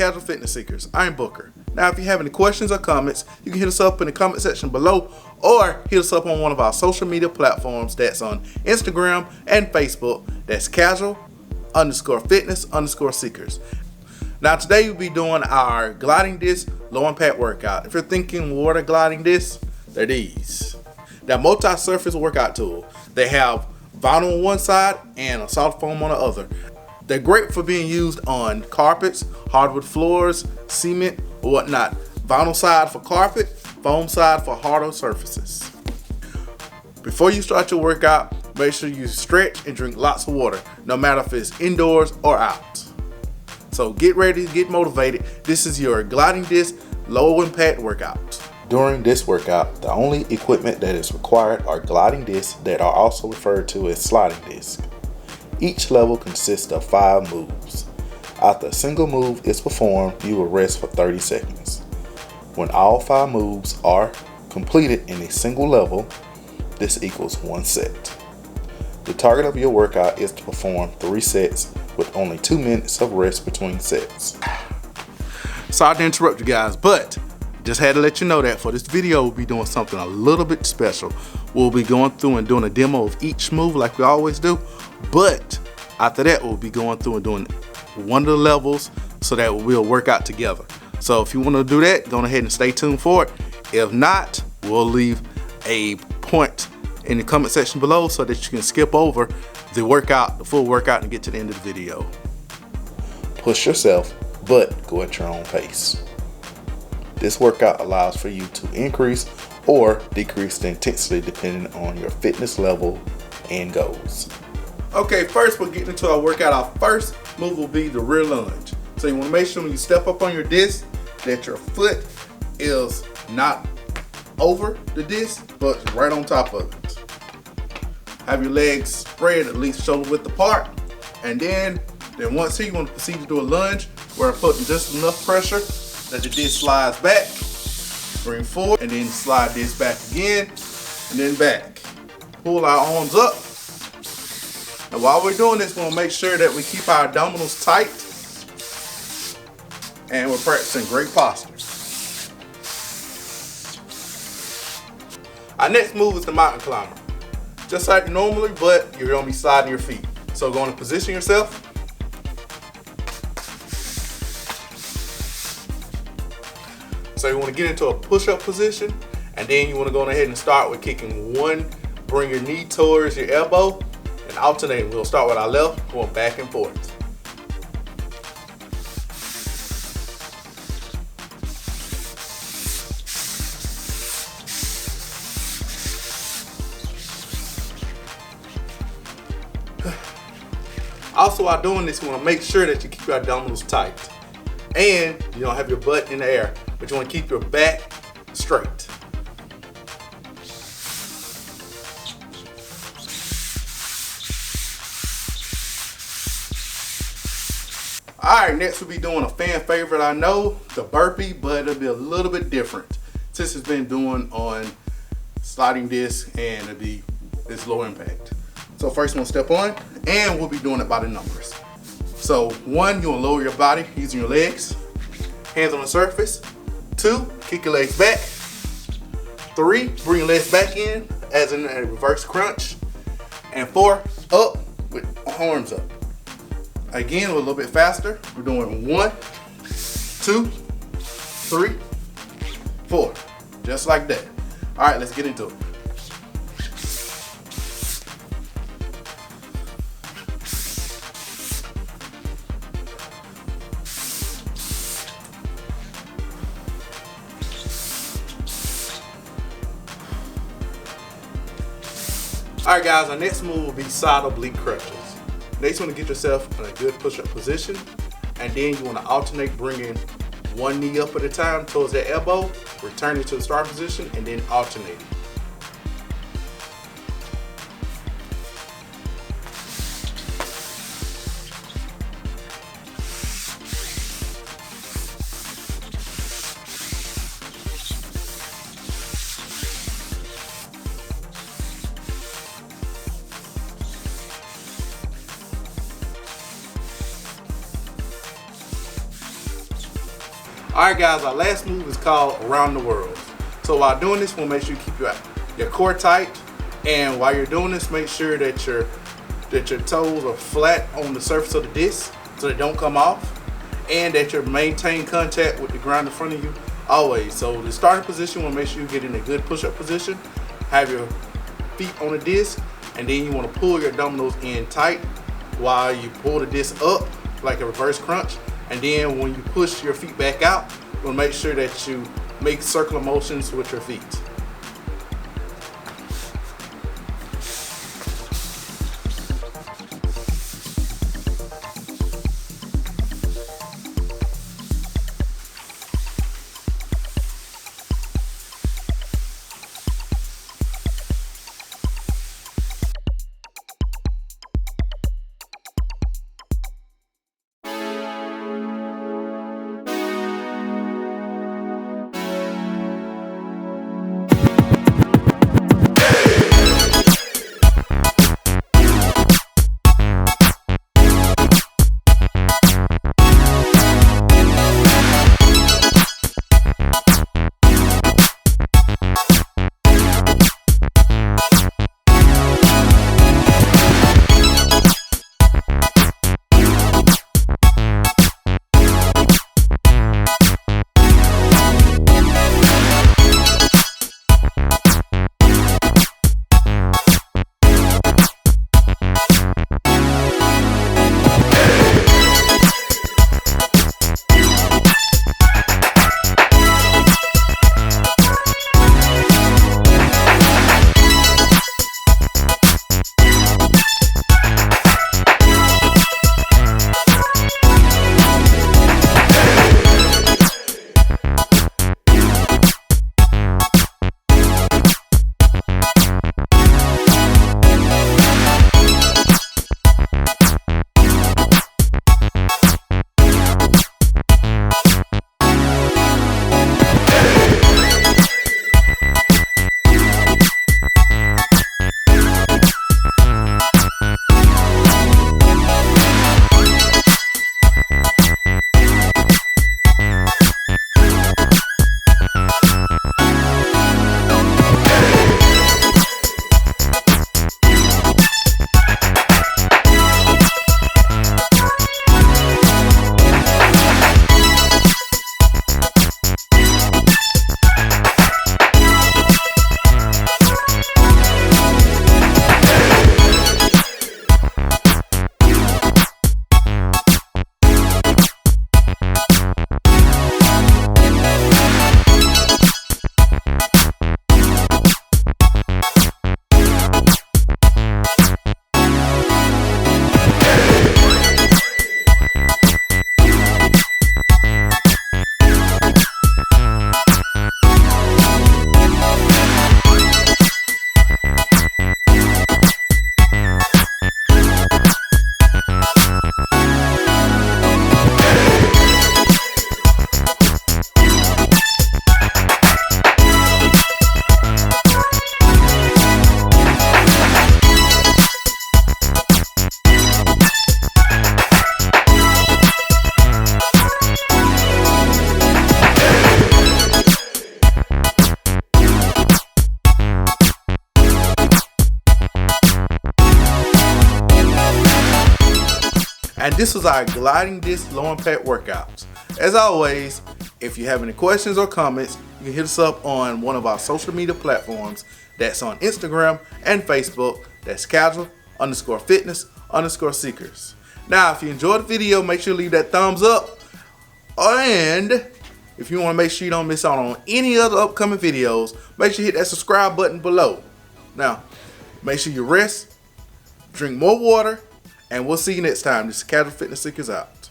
Casual Fitness Seekers. I'm Booker. Now, if you have any questions or comments, you can hit us up in the comment section below or hit us up on one of our social media platforms that's on Instagram and Facebook. That's casual_fitness_seekers. Now, today we'll be doing our gliding disc low impact workout. If you're thinking, what are gliding discs? They're these. They're multi-surface workout tool. They have vinyl on one side and a soft foam on the other. They're great for being used on carpets, hardwood floors, cement, or whatnot. Vinyl side for carpet, foam side for harder surfaces. Before you start your workout, make sure you stretch and drink lots of water, no matter if it's indoors or out. So get ready, get motivated. This is your gliding disc low impact workout. During this workout, the only equipment that is required are gliding discs that are also referred to as sliding discs. Each level consists of 5 moves. After a single move is performed, you will rest for 30 seconds. When all 5 moves are completed in a single level, this equals 1 set. The target of your workout is to perform 3 sets with only 2 minutes of rest between sets. Sorry to interrupt you guys, but just had to let you know that for this video, we'll be doing something a little bit special. We'll be going through and doing a demo of each move like we always do. But after that, we'll be going through and doing one of the levels so that we'll work out together. So if you want to do that, go ahead and stay tuned for it. If not, we'll leave a point in the comment section below so that you can skip over the workout, the full workout, and get to the end of the video. Push yourself, but go at your own pace. This workout allows for you to increase or decrease the intensity depending on your fitness level and goals. Okay, first we'll get into our workout. Our first move will be the rear lunge. So you want to make sure when you step up on your disc that your foot is not over the disc, but right on top of it. Have your legs spread at least shoulder width apart. And then once here you want to proceed to do a lunge where putting just enough pressure that the disc slides back, bring forward, and then slide this back again, and then back. Pull our arms up. And while we're doing this, we want to make sure that we keep our abdominals tight, and we're practicing great posture. Our next move is the mountain climber. Just like normally, but you're going to be sliding your feet. So going to position yourself. So you want to get into a push-up position, and then you want to go ahead and start with kicking one, bring your knee towards your elbow, and alternating. We'll start with our left, going back and forth. Also, while doing this, you want to make sure that you keep your abdominals tight, and you don't have your butt in the air, but you want to keep your back straight. Alright, next we'll be doing a fan favorite, I know, the burpee, but it'll be a little bit different since it's been doing on sliding disc and it'll be this low impact. So first we'll step on, and we'll be doing it by the numbers. So 1, you want to lower your body using your legs, hands on the surface. 2, kick your legs back. 3, bring your legs back in as in a reverse crunch. And 4, up with arms up. Again, a little bit faster. We're doing 1, 2, 3, 4. Just like that. All right, let's get into it. Alright guys, our next move will be side oblique crunches. Next you want to get yourself in a good push-up position, and then you want to alternate bringing one knee up at a time towards that elbow, returning to the start position, and then alternating. Alright guys, our last move is called Around the World. So while doing this, we'll make sure you keep your core tight, and while you're doing this, make sure that your toes are flat on the surface of the disc so they don't come off, and that you maintain contact with the ground in front of you always. So the starting position, we'll make sure you get in a good push-up position, have your feet on the disc, and then you want to pull your abdominals in tight while you pull the disc up like a reverse crunch. And then when you push your feet back out, we'll make sure that you make circular motions with your feet. And this was our gliding disc low impact workouts. As always, if you have any questions or comments, you can hit us up on one of our social media platforms. That's on Instagram and Facebook. That's casual_fitness_seekers. Now, if you enjoyed the video, make sure to leave that thumbs up. And if you want to make sure you don't miss out on any other upcoming videos, make sure you hit that subscribe button below. Now, make sure you rest, drink more water, and we'll see you next time. This is Casual Fitness Seekers out.